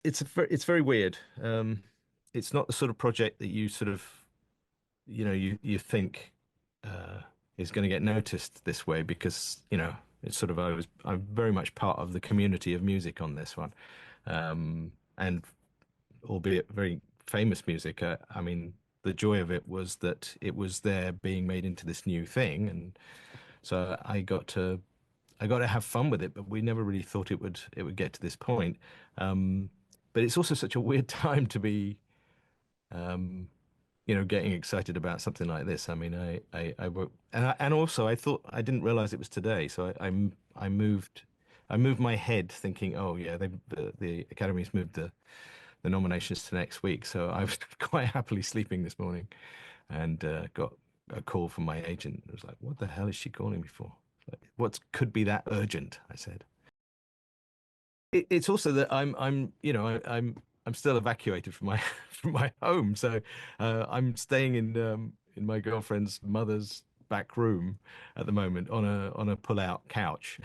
it's very weird. It's not the sort of project that you sort of, you think uh, is going to get noticed this way because, it's sort of I'm very much part of the community of music on this one, and albeit very famous music. I mean, the joy of it was that it was there being made into this new thing, and so I got to have fun with it, but we never really thought it would get to this point. Um, but it's also such a weird time to be, um, getting excited about something like this. I mean, I work, and also I thought I didn't realize it was today, so I moved my head thinking, oh yeah, the Academy's moved the nominations to next week, so I was quite happily sleeping this morning, and got a call from my agent. It was like, what the hell is she calling me for? Like, what could be that urgent? I said. It's also that I'm still evacuated from my from my home, so I'm staying in my girlfriend's mother's back room at the moment on a pull-out couch.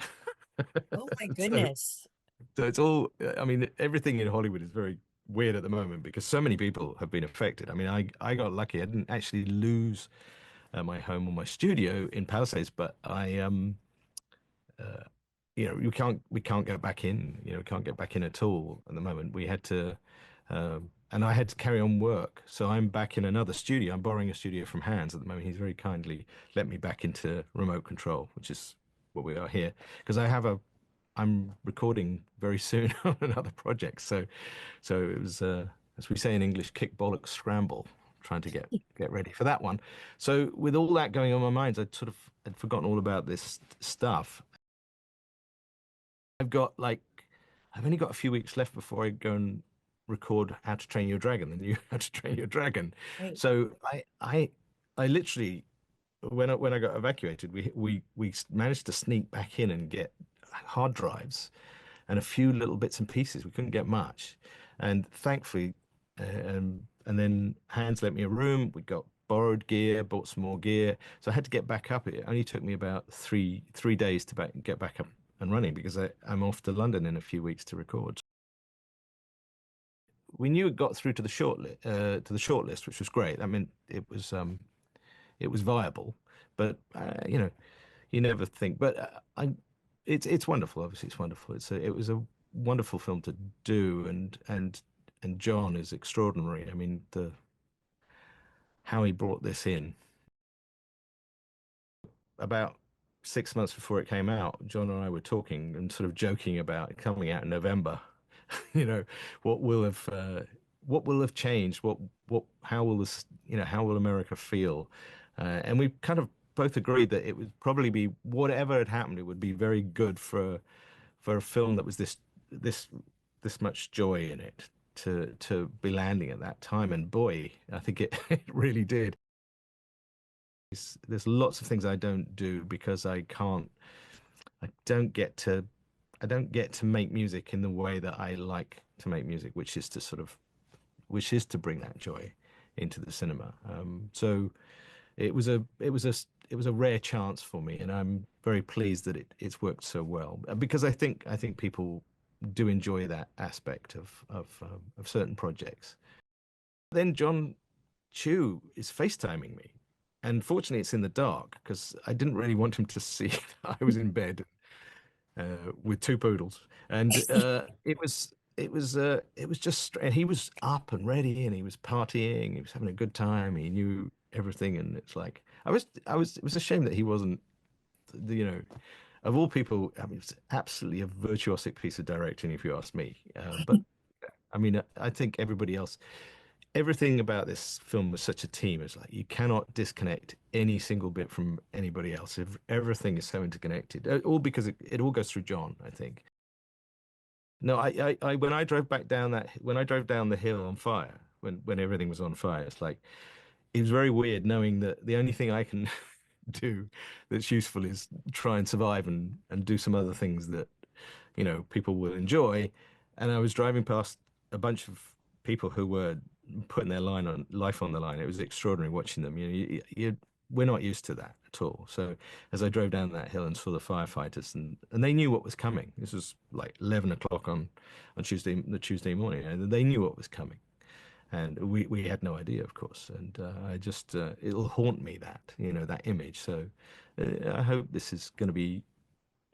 Oh my So goodness. so it's all. I mean, everything in Hollywood is very weird at the moment because so many people have been affected. I mean, I got lucky. I didn't actually lose my home or my studio in Palisades, but uh, we can't get back in. We can't get back in at all at the moment. We had to, and I had to carry on work. So I'm back in another studio. I'm borrowing a studio from Hans at the moment. He's very kindly let me back into remote control, which is what we are here because I'm recording very soon on another project. So it was, as we say in English, kick bollock scramble, trying to get ready for that one. So with all that going on in my mind, I sort of had forgotten all about this stuff. I've got like I've only got a few weeks left before I go and record How to Train Your Dragon, the new How to Train Your Dragon. Right. So I literally when I got evacuated, we managed to sneak back in and get hard drives and a few little bits and pieces. We couldn't get much, and thankfully, and then Hans lent me a room. We got borrowed gear, bought some more gear. So I had to get back up. It only took me about three days to get back up and running because I'm off to London in a few weeks to record. We knew it got through to the short list, which was great. I mean, it was viable, but you never think. But it's wonderful. Obviously, it's wonderful. It was a wonderful film to do, and John is extraordinary. I mean, the how he brought this in about 6 months before it came out. John and I were talking and sort of joking about it coming out in November. You know, what will have what will have changed? How will this, how will America feel? And we kind of both agreed that it would probably be whatever had happened, it would be very good for a film that was this this much joy in it to be landing at that time. And boy, I think it, it really did. There's lots of things I don't do because I don't get to I don't get to make music in the way that I like to make music, which is to bring that joy into the cinema. So it was a rare chance for me, and I'm very pleased that it's worked so well because I think people do enjoy that aspect of certain projects. Then John Chu is FaceTiming me, and fortunately it's in the dark because I didn't really want him to see that I was in bed with two poodles, and it was just, and he was up and ready, and he was partying, he was having a good time, he knew everything, and it's like it was a shame that he wasn't, of all people. I mean, it's absolutely a virtuosic piece of directing, if you ask me. But I mean, I think everything about this film was such a team. It's like you cannot disconnect any single bit from anybody else. Everything is so interconnected, all because it all goes through John, I think. No, when I drove back down when I drove down the hill on fire, when everything was on fire, it's like it was very weird knowing that the only thing I can do that's useful is try and survive and do some other things that people will enjoy. And I was driving past a bunch of people who were putting their life on the line. It was extraordinary watching them. we're not used to that at all. So as I drove down that hill and saw the firefighters, and they knew what was coming. This was like 11 o'clock on Tuesday morning, and they knew what was coming. And we had no idea, of course. And I just it'll haunt me, that that image. So I hope this is going to be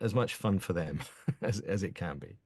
as much fun for them as it can be.